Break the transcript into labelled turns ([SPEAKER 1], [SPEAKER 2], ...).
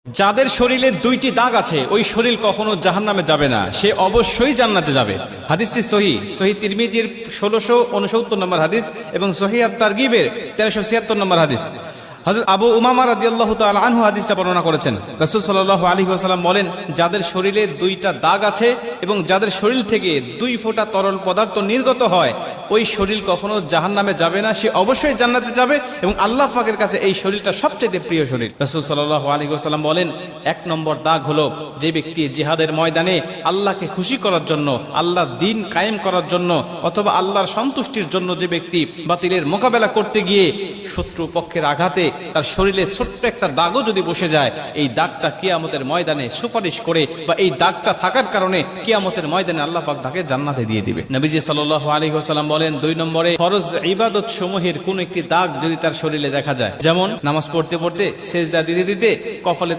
[SPEAKER 1] যাদের শরীরে দুইটি দাগ আছে ওই শরীর কখনো জাহান্নামে যাবে না, সে অবশ্যই জান্নাতে যাবে। হাদিসটি সহিহ তিরমিজির 1669 নম্বর হাদিস এবং সহিহ আত-তারগিবের 1376 নম্বর হাদিস। হযরত আবু উমামা রাদিয়াল্লাহু তাআলা আনহু হাদিসটা বর্ণনা করেছেন। রাসূল সাল্লাল্লাহু আলাইহি ওয়াসাল্লাম বলেন, যাদের শরীরে দুইটা দাগ আছে এবং যাদের শরীর থেকে 2 ফোঁটা তরল পদার্থ নির্গত হয় ওই শরীর কখনো জাহান্নামে যাবে না, সে অবশ্যই জান্নাতে যাবে এবং আল্লাহ পাকের কাছে এই শরীরটা সবচেয়ে প্রিয় শরীর। রাসূল সাল্লাল্লাহু আলাইহি ওয়াসাল্লাম বলেন, 1 নম্বর দাগ হলো যে ব্যক্তি জিহাদের ময়দানে আল্লাহকে খুশি করার জন্য, আল্লাহর দ্বীন কায়েম করার জন্য অথবা আল্লাহর সন্তুষ্টির জন্য যে ব্যক্তি বাতিলের মোকাবেলা করতে গিয়ে শত্রু পক্ষের আঘাতে তার শরীরে ছোট্ট একটা দাগও যদি বসে যায়, এই দাগটা কিয়ামতের ময়দানে সুপারিশ করে বা এই দাগটা থাকার কারণে কিয়ামতের ময়দানে আল্লাহ পাক তাকে জান্নাতে দিয়ে দিবে। নবীজি সাল্লাল্লাহু আলাইহি ওয়াসাল্লাম বলেন, 2 নম্বরে ফরজ ইবাদত সমূহের কোন একটি দাগ যদি তার শরীরে দেখা যায়, যেমন নামাজ পড়তে পড়তে সেজদা দিতে দিতে কপালে